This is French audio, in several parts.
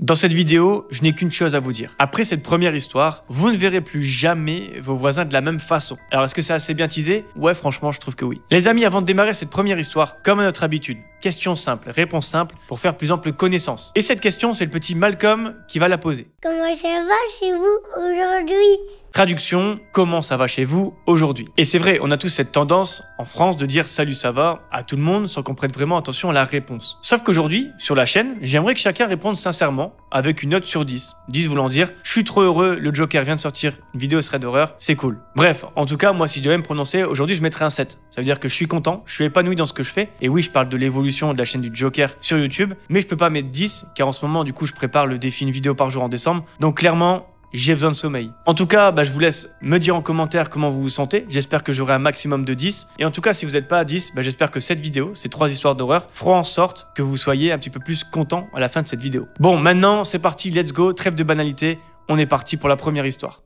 Dans cette vidéo, je n'ai qu'une chose à vous dire. Après cette première histoire, vous ne verrez plus jamais vos voisins de la même façon. Alors est-ce que c'est assez bien teasé? Ouais, franchement, je trouve que oui. Les amis, avant de démarrer cette première histoire, comme à notre habitude, question simple, réponse simple pour faire plus ample connaissance. Et cette question, c'est le petit Malcolm qui va la poser. Comment ça va chez vous aujourd'hui? Traduction, comment ça va chez vous aujourd'hui? Et c'est vrai, on a tous cette tendance en France de dire salut ça va à tout le monde sans qu'on prête vraiment attention à la réponse. Sauf qu'aujourd'hui, sur la chaîne, j'aimerais que chacun réponde sincèrement avec une note sur 10. 10 voulant dire, je suis trop heureux, le Joker vient de sortir une vidéo thread d'horreur, c'est cool. Bref, en tout cas, moi si je devais me prononcer, aujourd'hui je mettrais un 7. Ça veut dire que je suis content, je suis épanoui dans ce que je fais. Et oui, je parle de l'évolution de la chaîne du Joker sur YouTube, mais je peux pas mettre 10 car en ce moment, du coup, je prépare le défi une vidéo par jour en décembre. Donc clairement, j'ai besoin de sommeil. En tout cas, je vous laisse me dire en commentaire comment vous vous sentez. J'espère que j'aurai un maximum de 10. Et en tout cas, si vous n'êtes pas à 10, j'espère que cette vidéo, ces 3 histoires d'horreur, feront en sorte que vous soyez un petit peu plus content à la fin de cette vidéo. Bon, maintenant, c'est parti, let's go, trêve de banalité. On est parti pour la première histoire.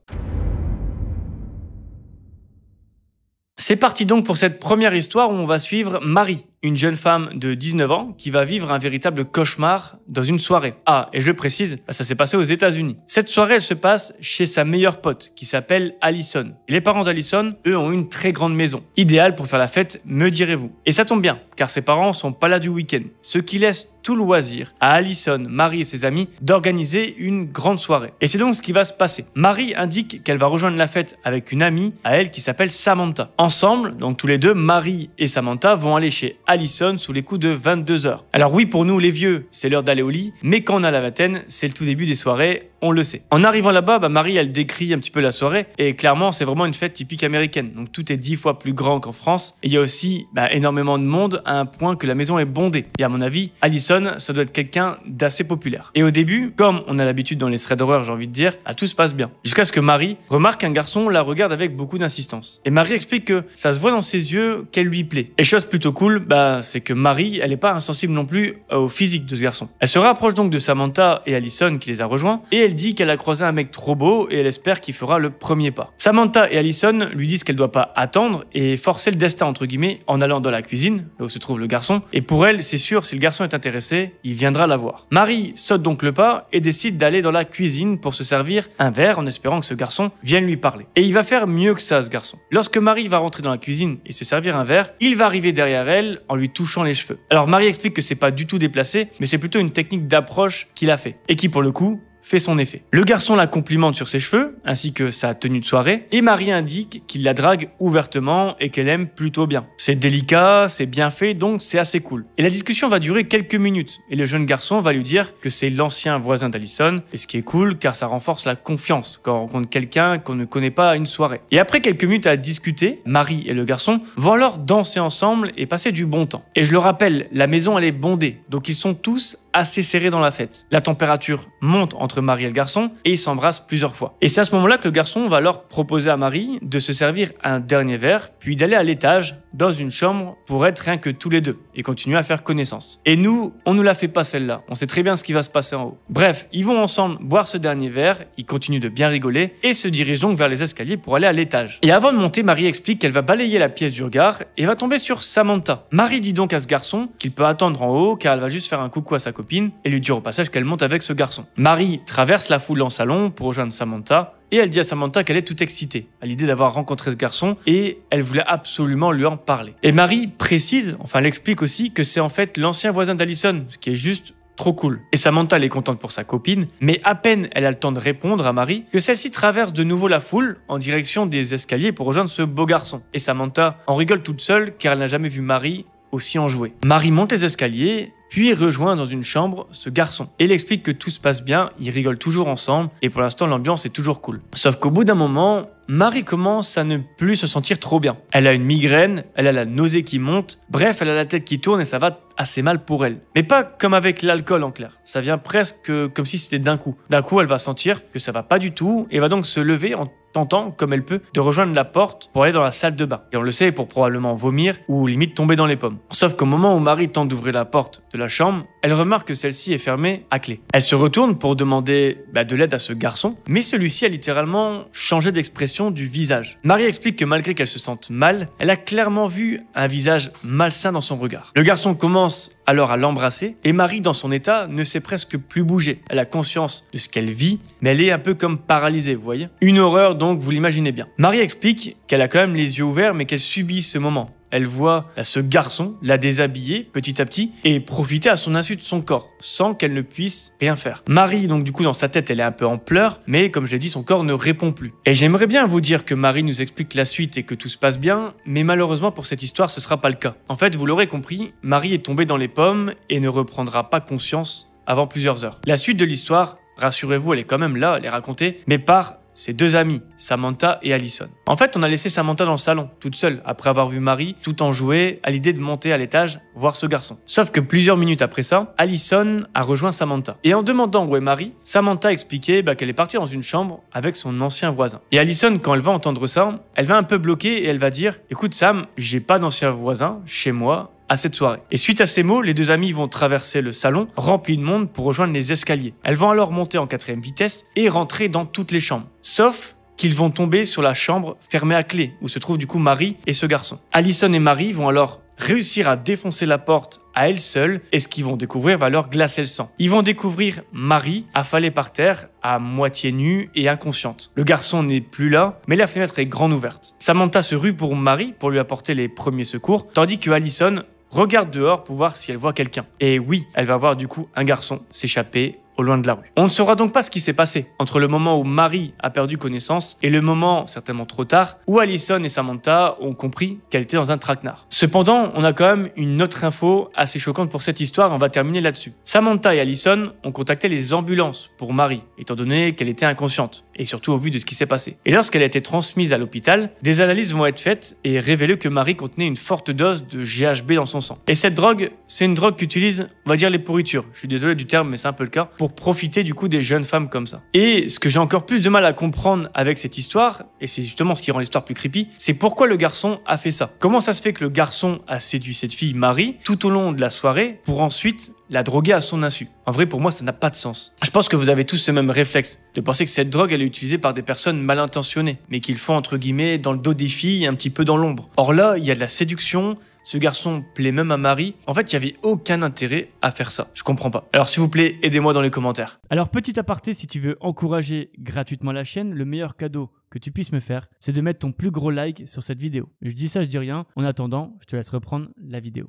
C'est parti donc pour cette première histoire où on va suivre Marie, une jeune femme de 19 ans qui va vivre un véritable cauchemar dans une soirée. Ah, et je le précise, ça s'est passé aux États-Unis. Cette soirée, elle se passe chez sa meilleure pote qui s'appelle Allison. Et les parents d'Allison, eux, ont une très grande maison. Idéale pour faire la fête, me direz-vous. Et ça tombe bien, car ses parents sont pas là du week-end. Ce qui laisse tout loisir à Allison, Marie et ses amis d'organiser une grande soirée. Et c'est donc ce qui va se passer. Marie indique qu'elle va rejoindre la fête avec une amie à elle qui s'appelle Samantha. Ensemble, donc tous les deux, Marie et Samantha vont aller chez Allison sous les coups de 22h. Alors oui, pour nous les vieux, c'est l'heure d'aller au lit, mais quand on a la vingtaine, c'est le tout début des soirées, on le sait. En arrivant là-bas, Marie, elle décrit un petit peu la soirée, et clairement, c'est vraiment une fête typique américaine. Donc tout est 10 fois plus grand qu'en France, et il y a aussi énormément de monde à un point que la maison est bondée. Et à mon avis, Allison, ça doit être quelqu'un d'assez populaire. Et au début, comme on a l'habitude dans les threads d'horreur, j'ai envie de dire, tout se passe bien. Jusqu'à ce que Marie remarque qu'un garçon la regarde avec beaucoup d'insistance. Et Marie explique que ça se voit dans ses yeux qu'elle lui plaît. Et chose plutôt cool, c'est que Marie, elle n'est pas insensible non plus au physique de ce garçon. Elle se rapproche donc de Samantha et Allison qui les a rejoints, et elle dit qu'elle a croisé un mec trop beau et elle espère qu'il fera le premier pas. Samantha et Allison lui disent qu'elle doit pas attendre et forcer le destin entre guillemets en allant dans la cuisine, là où se trouve le garçon, et pour elle, c'est sûr, si le garçon est intéressé, il viendra la voir. Marie saute donc le pas et décide d'aller dans la cuisine pour se servir un verre en espérant que ce garçon vienne lui parler. Et il va faire mieux que ça, ce garçon. Lorsque Marie va rentrer dans la cuisine et se servir un verre, il va arriver derrière elle en lui touchant les cheveux. Alors Marie explique que c'est pas du tout déplacé, mais c'est plutôt une technique d'approche qu'il a fait et qui pour le coup fait son effet. Le garçon la complimente sur ses cheveux, ainsi que sa tenue de soirée, et Marie indique qu'il la drague ouvertement et qu'elle aime plutôt bien. C'est délicat, c'est bien fait, donc c'est assez cool. Et la discussion va durer quelques minutes, et le jeune garçon va lui dire que c'est l'ancien voisin d'Allison, et ce qui est cool, car ça renforce la confiance quand on rencontre quelqu'un qu'on ne connaît pas à une soirée. Et après quelques minutes à discuter, Marie et le garçon vont alors danser ensemble et passer du bon temps. Et je le rappelle, la maison elle est bondée, donc ils sont tous assez serrés dans la fête. La température monte entre Marie et le garçon et ils s'embrassent plusieurs fois. Et c'est à ce moment-là que le garçon va alors proposer à Marie de se servir un dernier verre, puis d'aller à l'étage dans une chambre pour être rien que tous les deux et continuer à faire connaissance. Et nous, on nous la fait pas celle-là. On sait très bien ce qui va se passer en haut. Bref, ils vont ensemble boire ce dernier verre, ils continuent de bien rigoler et se dirigent donc vers les escaliers pour aller à l'étage. Et avant de monter, Marie explique qu'elle va balayer la pièce du regard et va tomber sur Samantha. Marie dit donc à ce garçon qu'il peut attendre en haut car elle va juste faire un coucou à sa copine et lui dire au passage qu'elle monte avec ce garçon. Marie traverse la foule en salon pour rejoindre Samantha et elle dit à Samantha qu'elle est toute excitée à l'idée d'avoir rencontré ce garçon et elle voulait absolument lui en parler. Et Marie précise, elle explique aussi que c'est en fait l'ancien voisin d'Allison, ce qui est juste trop cool. Et Samantha, elle est contente pour sa copine, mais à peine elle a le temps de répondre à Marie que celle-ci traverse de nouveau la foule en direction des escaliers pour rejoindre ce beau garçon. Et Samantha en rigole toute seule car elle n'a jamais vu Marie aussi enjouée. Marie monte les escaliers, puis rejoint dans une chambre ce garçon. Et il explique que tout se passe bien, ils rigolent toujours ensemble, et pour l'instant l'ambiance est toujours cool. Sauf qu'au bout d'un moment, Marie commence à ne plus se sentir trop bien. Elle a une migraine, elle a la nausée qui monte, bref, elle a la tête qui tourne et ça va assez mal pour elle. Mais pas comme avec l'alcool en clair, ça vient presque comme si c'était d'un coup. D'un coup, elle va sentir que ça va pas du tout, et va donc se lever en tentant, comme elle peut, de rejoindre la porte pour aller dans la salle de bain. Et on le sait, pour probablement vomir ou limite tomber dans les pommes. Sauf qu'au moment où Marie tente d'ouvrir la porte de la chambre, elle remarque que celle-ci est fermée à clé. Elle se retourne pour demander de l'aide à ce garçon, mais celui-ci a littéralement changé d'expression du visage. Marie explique que malgré qu'elle se sente mal, elle a clairement vu un visage malsain dans son regard. Le garçon commence alors à l'embrasser et Marie, dans son état, ne sait presque plus bouger. Elle a conscience de ce qu'elle vit, mais elle est un peu comme paralysée, vous voyez. Une horreur donc, vous l'imaginez bien. Marie explique qu'elle a quand même les yeux ouverts, mais qu'elle subit ce moment. Elle voit ce garçon la déshabiller petit à petit et profiter à son insu de son corps, sans qu'elle ne puisse rien faire. Marie, donc du coup, dans sa tête, elle est un peu en pleurs, mais comme je l'ai dit, son corps ne répond plus. Et j'aimerais bien vous dire que Marie nous explique la suite et que tout se passe bien, mais malheureusement pour cette histoire, ce sera pas le cas. En fait, vous l'aurez compris, Marie est tombée dans les pommes et ne reprendra pas conscience avant plusieurs heures. La suite de l'histoire, rassurez-vous, elle est quand même là, elle est racontée, mais par ses deux amies, Samantha et Allison. En fait, on a laissé Samantha dans le salon, toute seule, après avoir vu Marie tout enjouée à l'idée de monter à l'étage voir ce garçon. Sauf que plusieurs minutes après ça, Allison a rejoint Samantha. Et en demandant où est Marie, Samantha expliquait qu'elle est partie dans une chambre avec son ancien voisin. Et Allison, quand elle va entendre ça, elle va un peu bloquer et elle va dire « Écoute Sam, j'ai pas d'ancien voisin chez moi, à cette soirée. » Et suite à ces mots, les deux amies vont traverser le salon rempli de monde pour rejoindre les escaliers. Elles vont alors monter en 4e vitesse et rentrer dans toutes les chambres. Sauf qu'ils vont tomber sur la chambre fermée à clé, où se trouvent du coup Marie et ce garçon. Allison et Marie vont alors réussir à défoncer la porte à elles seules et ce qu'ils vont découvrir va leur glacer le sang. Ils vont découvrir Marie affalée par terre, à moitié nue et inconsciente. Le garçon n'est plus là, mais la fenêtre est grande ouverte. Samantha se rue pour Marie pour lui apporter les premiers secours, tandis que Allison regarde dehors pour voir si elle voit quelqu'un. Et oui, elle va voir du coup un garçon s'échapper au loin de la rue. On ne saura donc pas ce qui s'est passé entre le moment où Marie a perdu connaissance et le moment, certainement trop tard, où Allison et Samantha ont compris qu'elle était dans un traquenard. Cependant, on a quand même une autre info assez choquante pour cette histoire et on va terminer là-dessus. Samantha et Allison ont contacté les ambulances pour Marie, étant donné qu'elle était inconsciente, et surtout au vu de ce qui s'est passé. Et lorsqu'elle a été transmise à l'hôpital, des analyses vont être faites et révéler que Marie contenait une forte dose de GHB dans son sang. Et cette drogue, c'est une drogue qu'utilisent, on va dire, les pourritures. Je suis désolé du terme, mais c'est un peu le cas, pour profiter du coup des jeunes femmes comme ça. Et ce que j'ai encore plus de mal à comprendre avec cette histoire, et c'est justement ce qui rend l'histoire plus creepy, c'est pourquoi le garçon a fait ça. Comment ça se fait que le garçon a séduit cette fille Marie tout au long de la soirée pour ensuite la droguer à son insu? En vrai, pour moi, ça n'a pas de sens. Je pense que vous avez tous ce même réflexe, de penser que cette drogue, elle est utilisée par des personnes mal intentionnées, mais qu'ils font entre guillemets dans le dos des filles, un petit peu dans l'ombre. Or là, il y a de la séduction, ce garçon plaît même à Marie. En fait, il n'y avait aucun intérêt à faire ça. Je comprends pas. Alors s'il vous plaît, aidez-moi dans les commentaires. Alors petit aparté, si tu veux encourager gratuitement la chaîne, le meilleur cadeau que tu puisses me faire, c'est de mettre ton plus gros like sur cette vidéo. Je dis ça, je dis rien. En attendant, je te laisse reprendre la vidéo.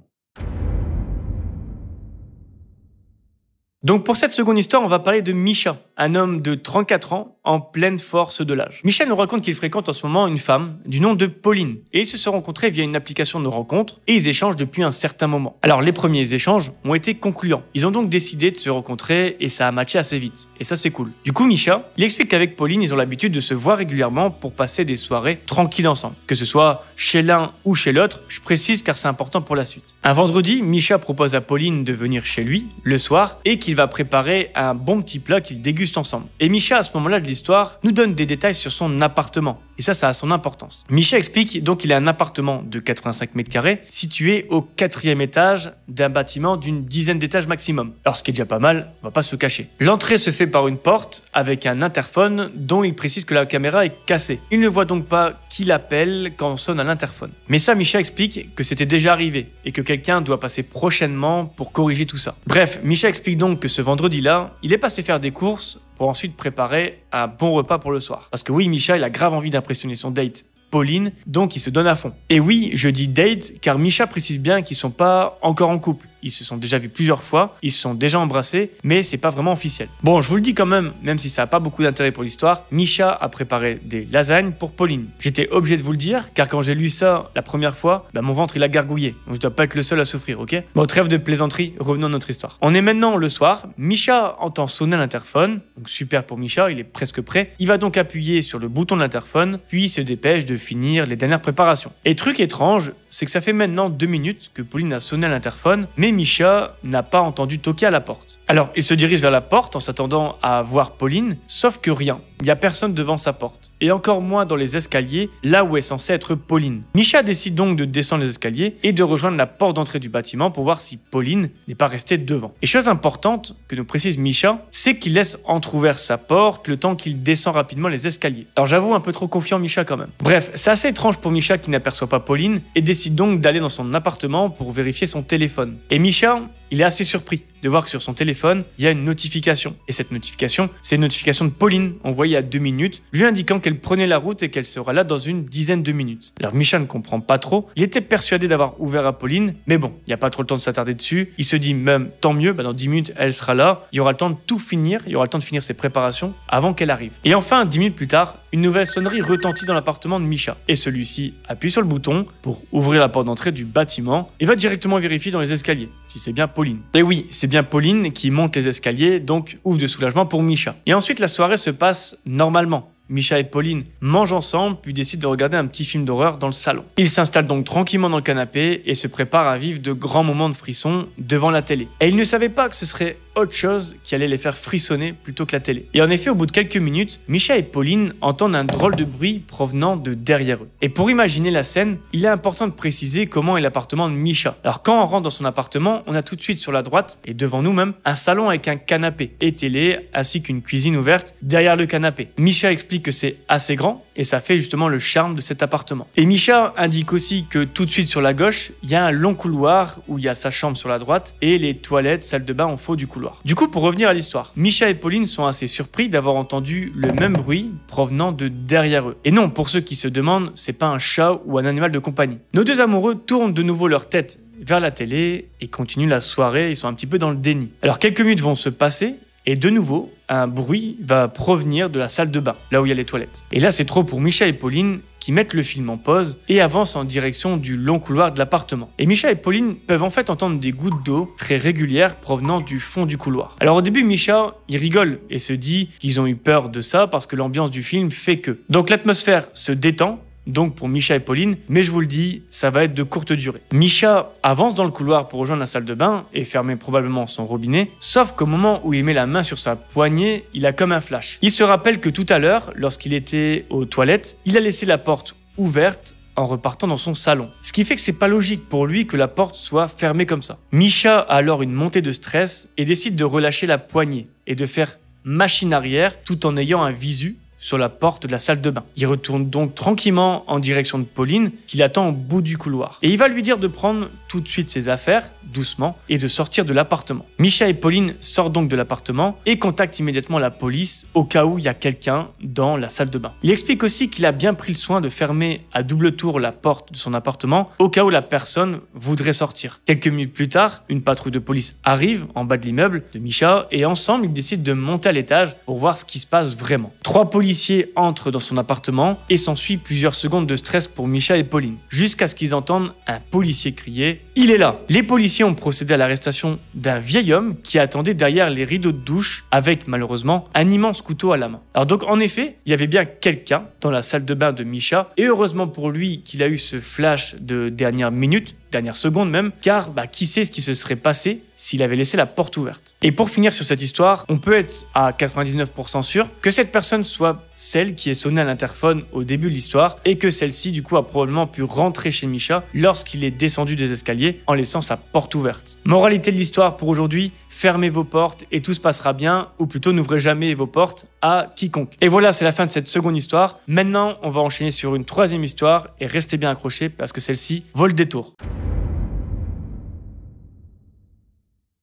Donc pour cette seconde histoire, on va parler de Misha, un homme de 34 ans en pleine force de l'âge. Misha nous raconte qu'il fréquente en ce moment une femme du nom de Pauline et ils se sont rencontrés via une application de rencontre et ils échangent depuis un certain moment. Alors les premiers échanges ont été concluants. Ils ont donc décidé de se rencontrer et ça a matché assez vite et ça c'est cool. Du coup Misha, il explique qu'avec Pauline, ils ont l'habitude de se voir régulièrement pour passer des soirées tranquilles ensemble. Que ce soit chez l'un ou chez l'autre, je précise car c'est important pour la suite. Un vendredi, Misha propose à Pauline de venir chez lui le soir et qu'il va préparer un bon petit plat qu'ils dégustent ensemble. Et Misha, à ce moment-là de l'histoire, nous donne des détails sur son appartement. Et ça a son importance. Misha explique donc qu'il a un appartement de 85 mètres carrés situé au 4e étage d'un bâtiment d'une dizaine d'étages maximum. Alors ce qui est déjà pas mal, on va pas se le cacher. L'entrée se fait par une porte avec un interphone dont il précise que la caméra est cassée. Il ne voit donc pas qui l'appelle quand on sonne à l'interphone. Mais ça, Misha explique que c'était déjà arrivé et que quelqu'un doit passer prochainement pour corriger tout ça. Bref, Misha explique donc que ce vendredi-là, il est passé faire des courses pour ensuite préparer un bon repas pour le soir. Parce que oui, Misha, il a grave envie d'impressionner son date Pauline, donc il se donne à fond. Et oui, je dis date car Misha précise bien qu'ils sont pas encore en couple. Ils se sont déjà vus plusieurs fois, ils se sont déjà embrassés, mais c'est pas vraiment officiel. Bon, je vous le dis quand même si ça a pas beaucoup d'intérêt pour l'histoire, Misha a préparé des lasagnes pour Pauline. J'étais obligé de vous le dire, car quand j'ai lu ça la première fois, mon ventre il a gargouillé. Donc je dois pas être le seul à souffrir, ok? Bon, trêve de plaisanterie, revenons à notre histoire. On est maintenant le soir, Misha entend sonner l'interphone, donc super pour Misha, il est presque prêt. Il va donc appuyer sur le bouton de l'interphone, puis se dépêche de finir les dernières préparations. Et truc étrange, c'est que ça fait maintenant 2 minutes que Pauline a sonné à l'interphone, mais mais Misha n'a pas entendu toquer à la porte. Alors il se dirige vers la porte en s'attendant à voir Pauline, sauf que rien. Il n'y a personne devant sa porte, et encore moins dans les escaliers, là où est censée être Pauline. Misha décide donc de descendre les escaliers et de rejoindre la porte d'entrée du bâtiment pour voir si Pauline n'est pas restée devant. Et chose importante que nous précise Misha, c'est qu'il laisse entrouvert sa porte le temps qu'il descend rapidement les escaliers. Alors j'avoue un peu trop confiant Misha quand même. Bref, c'est assez étrange pour Misha qui n'aperçoit pas Pauline et décide donc d'aller dans son appartement pour vérifier son téléphone. Et Misha, il est assez surpris de voir que sur son téléphone, il y a une notification. Et cette notification, c'est une notification de Pauline envoyée à 2 minutes, lui indiquant qu'elle prenait la route et qu'elle sera là dans une dizaine de minutes. Alors Misha ne comprend pas trop, il était persuadé d'avoir ouvert à Pauline, mais bon, il n'y a pas trop le temps de s'attarder dessus. Il se dit même, tant mieux, dans 10 minutes, elle sera là, il y aura le temps de tout finir, il y aura le temps de finir ses préparations avant qu'elle arrive. Et enfin, 10 minutes plus tard, une nouvelle sonnerie retentit dans l'appartement de Misha. Et celui-ci appuie sur le bouton pour ouvrir la porte d'entrée du bâtiment et va directement vérifier dans les escaliers si c'est bien Pauline. Et oui, c'est bien Pauline qui monte les escaliers, donc ouf de soulagement pour Misha. Et ensuite, la soirée se passe normalement. Misha et Pauline mangent ensemble, puis décident de regarder un petit film d'horreur dans le salon. Ils s'installent donc tranquillement dans le canapé et se préparent à vivre de grands moments de frisson devant la télé. Et ils ne savaient pas que ce serait autre chose qui allait les faire frissonner plutôt que la télé. Et en effet, au bout de quelques minutes, Misha et Pauline entendent un drôle de bruit provenant de derrière eux. Et pour imaginer la scène, il est important de préciser comment est l'appartement de Misha. Alors quand on rentre dans son appartement, on a tout de suite sur la droite, et devant nous même, un salon avec un canapé et télé, ainsi qu'une cuisine ouverte derrière le canapé. Misha explique que c'est assez grand, et ça fait justement le charme de cet appartement. Et Misha indique aussi que tout de suite sur la gauche, il y a un long couloir où il y a sa chambre sur la droite, et les toilettes, salle de bain en faux du couloir. Du coup, pour revenir à l'histoire, Misha et Pauline sont assez surpris d'avoir entendu le même bruit provenant de derrière eux. Et non, pour ceux qui se demandent, c'est pas un chat ou un animal de compagnie. Nos deux amoureux tournent de nouveau leur tête vers la télé et continuent la soirée, ils sont un petit peu dans le déni. Alors quelques minutes vont se passer et de nouveau, un bruit va provenir de la salle de bain, là où il y a les toilettes. Et là, c'est trop pour Misha et Pauline qui mettent le film en pause et avancent en direction du long couloir de l'appartement. Et Misha et Pauline peuvent en fait entendre des gouttes d'eau très régulières provenant du fond du couloir. Alors au début, Misha, il rigole et se dit qu'ils ont eu peur de ça parce que l'ambiance du film fait que. Donc l'atmosphère se détend, donc pour Misha et Pauline, mais je vous le dis, ça va être de courte durée. Misha avance dans le couloir pour rejoindre la salle de bain et fermer probablement son robinet, sauf qu'au moment où il met la main sur sa poignée, il a comme un flash. Il se rappelle que tout à l'heure, lorsqu'il était aux toilettes, il a laissé la porte ouverte en repartant dans son salon. Ce qui fait que c'est pas logique pour lui que la porte soit fermée comme ça. Misha a alors une montée de stress et décide de relâcher la poignée et de faire machine arrière tout en ayant un visu sur la porte de la salle de bain. Il retourne donc tranquillement en direction de Pauline, qui l'attend au bout du couloir. Et il va lui dire de prendre tout de suite ses affaires, doucement, et de sortir de l'appartement. Misha et Pauline sortent donc de l'appartement et contactent immédiatement la police au cas où il y a quelqu'un dans la salle de bain. Il explique aussi qu'il a bien pris le soin de fermer à double tour la porte de son appartement au cas où la personne voudrait sortir. Quelques minutes plus tard, une patrouille de police arrive en bas de l'immeuble de Misha et ensemble ils décident de monter à l'étage pour voir ce qui se passe vraiment. 3 policiers entrent dans son appartement et s'ensuit plusieurs secondes de stress pour Misha et Pauline, jusqu'à ce qu'ils entendent un policier crier « Il est là !» Les policiers ont procédé à l'arrestation d'un vieil homme qui attendait derrière les rideaux de douche avec malheureusement un immense couteau à la main. Alors donc en effet, il y avait bien quelqu'un dans la salle de bain de Misha et heureusement pour lui qu'il a eu ce flash de dernière minute, dernière seconde même, car qui sait ce qui se serait passé s'il avait laissé la porte ouverte. Et pour finir sur cette histoire, on peut être à 99% sûr que cette personne soit celle qui est sonnée à l'interphone au début de l'histoire et que celle-ci du coup a probablement pu rentrer chez Misha lorsqu'il est descendu des escaliers en laissant sa porte ouverte. Moralité de l'histoire pour aujourd'hui, fermez vos portes et tout se passera bien, ou plutôt n'ouvrez jamais vos portes à quiconque. Et voilà, c'est la fin de cette seconde histoire. Maintenant, on va enchaîner sur une troisième histoire et restez bien accrochés parce que celle-ci vaut le détour.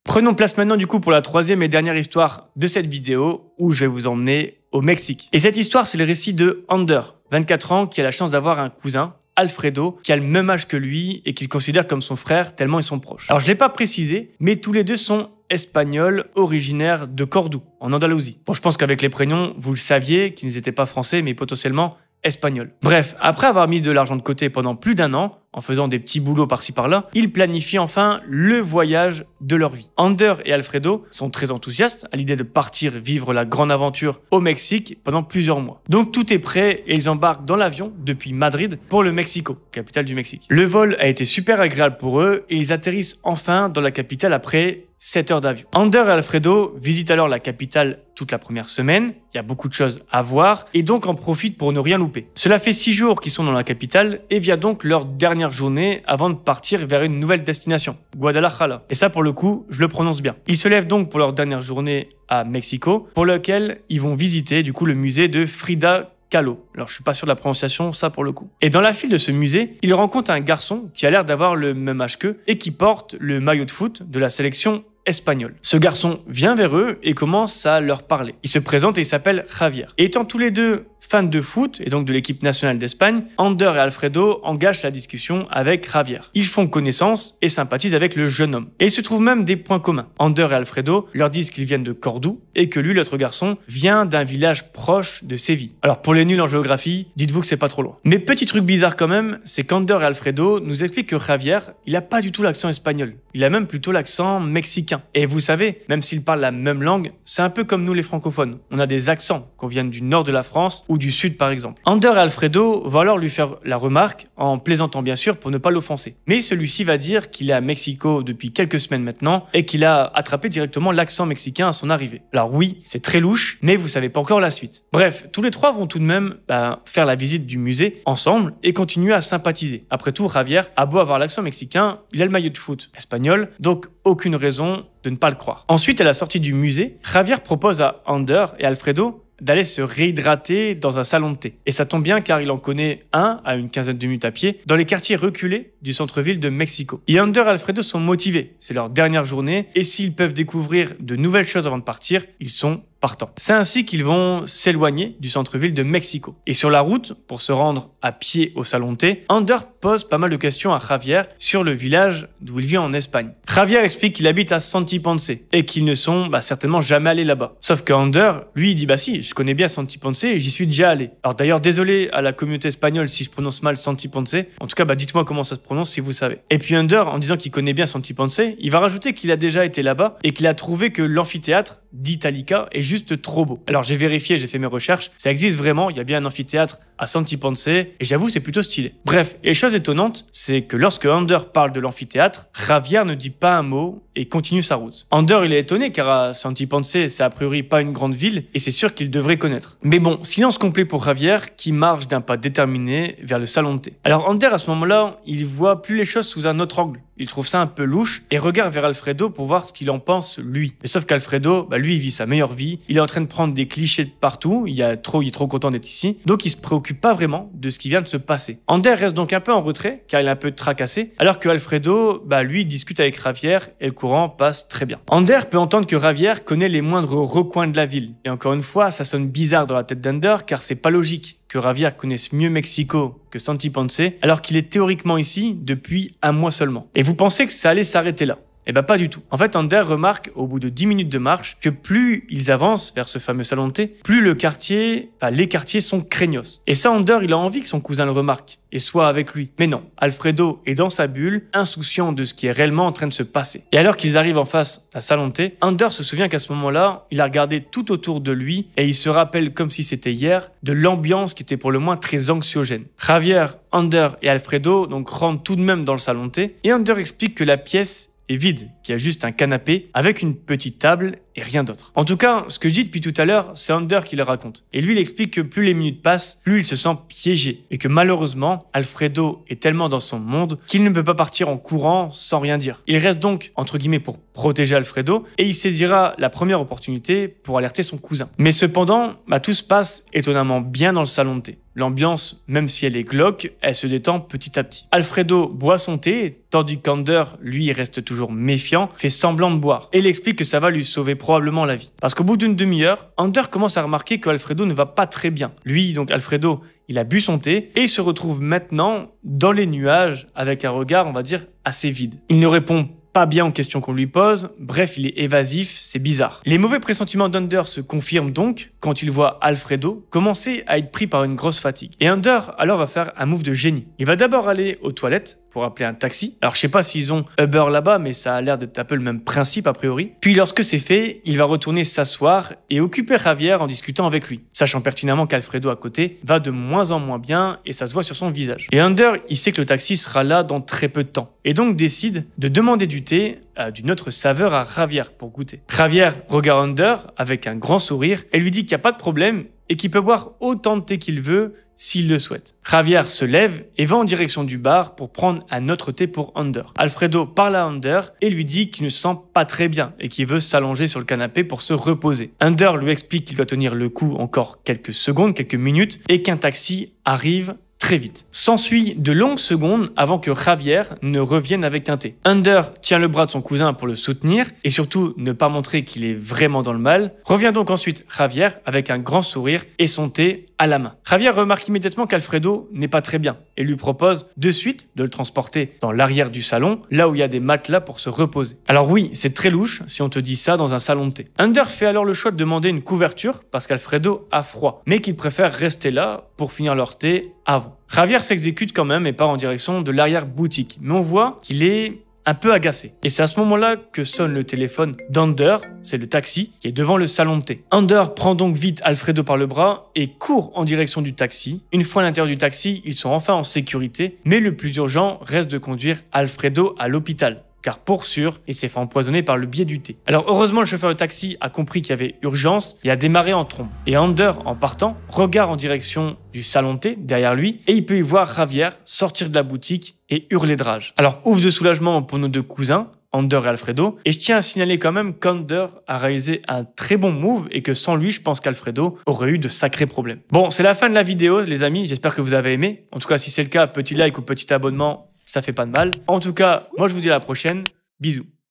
Prenons place maintenant du coup pour la troisième et dernière histoire de cette vidéo où je vais vous emmener au Mexique. Et cette histoire, c'est le récit de Ander, 24 ans, qui a la chance d'avoir un cousin, Alfredo, qui a le même âge que lui et qu'il considère comme son frère tellement ils sont proches. Alors je ne l'ai pas précisé, mais tous les deux sont espagnols, originaires de Cordoue, en Andalousie. Bon, je pense qu'avec les prénoms, vous le saviez, qu'ils n'étaient pas français, mais potentiellement espagnole. Bref, après avoir mis de l'argent de côté pendant plus d'1 an, en faisant des petits boulots par-ci par-là, ils planifient enfin le voyage de leur vie. Ander et Alfredo sont très enthousiastes à l'idée de partir vivre la grande aventure au Mexique pendant plusieurs mois. Donc tout est prêt et ils embarquent dans l'avion depuis Madrid pour le Mexico, capitale du Mexique. Le vol a été super agréable pour eux et ils atterrissent enfin dans la capitale après 7 heures d'avion. Ander et Alfredo visitent alors la capitale toute la première semaine, il y a beaucoup de choses à voir et donc en profitent pour ne rien louper. Cela fait 6 jours qu'ils sont dans la capitale et vient donc leur dernière journée avant de partir vers une nouvelle destination, Guadalajara. Et ça pour le coup, je le prononce bien. Ils se lèvent donc pour leur dernière journée à Mexico, pour lequel ils vont visiter du coup le musée de Frida Kahlo. Alors je suis pas sûr de la prononciation, ça pour le coup. Et dans la file de ce musée, ils rencontrent un garçon qui a l'air d'avoir le même âge qu'eux et qui porte le maillot de foot de la sélection espagnole. Ce garçon vient vers eux et commence à leur parler. Il se présente et il s'appelle Javier. Et étant tous les deux fans de foot et donc de l'équipe nationale d'Espagne, Ander et Alfredo engagent la discussion avec Javier. Ils font connaissance et sympathisent avec le jeune homme. Et il se trouve même des points communs. Ander et Alfredo leur disent qu'ils viennent de Cordoue et que lui, l'autre garçon, vient d'un village proche de Séville. Alors pour les nuls en géographie, dites-vous que c'est pas trop loin. Mais petit truc bizarre quand même, c'est qu'Ander et Alfredo nous expliquent que Javier, il a pas du tout l'accent espagnol. Il a même plutôt l'accent mexicain. Et vous savez, même s'ils parlent la même langue, c'est un peu comme nous les francophones. On a des accents, qu'on vienne du nord de la France ou du sud par exemple. Ander et Alfredo vont alors lui faire la remarque, en plaisantant bien sûr pour ne pas l'offenser. Mais celui-ci va dire qu'il est à Mexico depuis quelques semaines maintenant et qu'il a attrapé directement l'accent mexicain à son arrivée. Alors oui, c'est très louche, mais vous savez pas encore la suite. Bref, tous les trois vont tout de même faire la visite du musée ensemble et continuer à sympathiser. Après tout, Javier a beau avoir l'accent mexicain, il a le maillot de foot espagnol, donc aucune raison de ne pas le croire. Ensuite, à la sortie du musée, Javier propose à Ander et Alfredo d'aller se réhydrater dans un salon de thé. Et ça tombe bien car il en connaît un à une quinzaine de minutes à pied dans les quartiers reculés du centre-ville de Mexico. Et Ander et Alfredo sont motivés, c'est leur dernière journée et s'ils peuvent découvrir de nouvelles choses avant de partir, ils sont partants. C'est ainsi qu'ils vont s'éloigner du centre-ville de Mexico. Et sur la route, pour se rendre à pied au salon de thé, Ander pose pas mal de questions à Javier sur le village d'où il vit en Espagne. Javier explique qu'il habite à Santi Ponce et qu'ils ne sont certainement jamais allés là-bas. Sauf que Ander, lui, il dit si, je connais bien Santi Ponce et j'y suis déjà allé. Alors d'ailleurs, désolé à la communauté espagnole si je prononce mal Santi Ponce. En tout cas, dites-moi comment ça se prononce si vous savez. Et puis Ander, en disant qu'il connaît bien Santi Ponce, il va rajouter qu'il a déjà été là-bas et qu'il a trouvé que l'amphithéâtre d'Italica est juste trop beau. Alors j'ai vérifié, j'ai fait mes recherches, ça existe vraiment, il y a bien un amphithéâtre à Santi Ponce et j'avoue c'est plutôt stylé. Bref, et chose étonnante, c'est que lorsque Ander parle de l'amphithéâtre, Javier ne dit pas un mot et continue sa route. Ander il est étonné car à Santi Ponce c'est a priori pas une grande ville et c'est sûr qu'il devrait connaître. Mais bon, silence complet pour Javier qui marche d'un pas déterminé vers le salon de thé. Alors Ander à ce moment-là, il voit plus les choses sous un autre angle. Il trouve ça un peu louche et regarde vers Alfredo pour voir ce qu'il en pense lui. Mais sauf qu'Alfredo, lui il vit sa meilleure vie, il est en train de prendre des clichés de partout, il est trop content d'être ici, donc il se préoccupe pas vraiment de ce qui vient de se passer. Ander reste donc un peu en retrait car il est un peu tracassé, alors que Alfredo, lui il discute avec Javier et le courant passe très bien. Ander peut entendre que Javier connaît les moindres recoins de la ville. Et encore une fois, ça sonne bizarre dans la tête d'Ander car c'est pas logique que Javier connaisse mieux Mexico que Santi Ponce, alors qu'il est théoriquement ici depuis 1 mois seulement. Et vous pensez que ça allait s'arrêter là? Eh pas du tout. En fait, Ander remarque au bout de 10 minutes de marche que plus ils avancent vers ce fameux salon de thé, plus les quartiers sont craignos. Et ça, Ander, il a envie que son cousin le remarque et soit avec lui. Mais non, Alfredo est dans sa bulle, insouciant de ce qui est réellement en train de se passer. Et alors qu'ils arrivent en face d'un salon de thé, Ander se souvient qu'à ce moment-là, il a regardé tout autour de lui et il se rappelle comme si c'était hier de l'ambiance qui était pour le moins très anxiogène. Javier, Ander et Alfredo donc rentrent tout de même dans le salon de thé et Ander explique que la pièce est vide, qu'il y a juste un canapé avec une petite table et rien d'autre. En tout cas, ce que je dis depuis tout à l'heure, c'est Ander qui le raconte. Et lui, il explique que plus les minutes passent, plus il se sent piégé. Et que malheureusement, Alfredo est tellement dans son monde qu'il ne peut pas partir en courant sans rien dire. Il reste donc, entre guillemets, pour protéger Alfredo et il saisira la première opportunité pour alerter son cousin. Mais cependant, tout se passe étonnamment bien dans le salon de thé. L'ambiance, même si elle est glauque, elle se détend petit à petit. Alfredo boit son thé, tandis qu'Ander, lui, reste toujours méfiant, fait semblant de boire. Et il explique que ça va lui sauver probablement la vie. Parce qu'au bout d'une demi-heure, Ander commence à remarquer qu'Alfredo ne va pas très bien. Lui, donc Alfredo, il a bu son thé et il se retrouve maintenant dans les nuages avec un regard, on va dire, assez vide. Il ne répond pas bien aux questions qu'on lui pose. Bref, il est évasif, c'est bizarre. Les mauvais pressentiments d'Under se confirment donc quand il voit Alfredo commencer à être pris par une grosse fatigue. Et Under alors va faire un move de génie. Il va d'abord aller aux toilettes pour appeler un taxi. Alors je sais pas s'ils ont Uber là-bas, mais ça a l'air d'être un peu le même principe a priori. Puis lorsque c'est fait, il va retourner s'asseoir et occuper Javier en discutant avec lui, sachant pertinemment qu'Alfredo à côté va de moins en moins bien et ça se voit sur son visage. Et Under, il sait que le taxi sera là dans très peu de temps et donc décide de demander du thé d'une autre saveur à Javier pour goûter. Javier regarde Under avec un grand sourire et lui dit qu'il n'y a pas de problème et qu'il peut boire autant de thé qu'il veut s'il le souhaite. Javier se lève et va en direction du bar pour prendre un autre thé pour Under. Alfredo parle à Under et lui dit qu'il ne se sent pas très bien et qu'il veut s'allonger sur le canapé pour se reposer. Under lui explique qu'il doit tenir le coup encore quelques secondes, quelques minutes et qu'un taxi arrive très vite. S'ensuit de longues secondes avant que Javier ne revienne avec un thé. Under tient le bras de son cousin pour le soutenir et surtout ne pas montrer qu'il est vraiment dans le mal. Revient donc ensuite Javier avec un grand sourire et son thé à la main. Javier remarque immédiatement qu'Alfredo n'est pas très bien et lui propose de suite de le transporter dans l'arrière du salon, là où il y a des matelas pour se reposer. Alors oui, c'est très louche si on te dit ça dans un salon de thé. Under fait alors le choix de demander une couverture parce qu'Alfredo a froid, mais qu'il préfère rester là pour finir leur thé avant. Javier s'exécute quand même et part en direction de l'arrière-boutique, mais on voit qu'il est un peu agacé. Et c'est à ce moment-là que sonne le téléphone d'Under, c'est le taxi qui est devant le salon de thé. Under prend donc vite Alfredo par le bras et court en direction du taxi. Une fois à l'intérieur du taxi, ils sont enfin en sécurité, mais le plus urgent reste de conduire Alfredo à l'hôpital. Car pour sûr, il s'est fait empoisonner par le biais du thé. Alors heureusement, le chauffeur de taxi a compris qu'il y avait urgence et a démarré en trombe. Et Under, en partant, regarde en direction du salon de thé derrière lui et il peut y voir Javier sortir de la boutique et hurler de rage. Alors ouf de soulagement pour nos deux cousins, Under et Alfredo. Et je tiens à signaler quand même qu'Under a réalisé un très bon move et que sans lui, je pense qu'Alfredo aurait eu de sacrés problèmes. Bon, c'est la fin de la vidéo, les amis. J'espère que vous avez aimé. En tout cas, si c'est le cas, petit like ou petit abonnement, ça fait pas de mal. En tout cas, moi je vous dis à la prochaine. Bisous.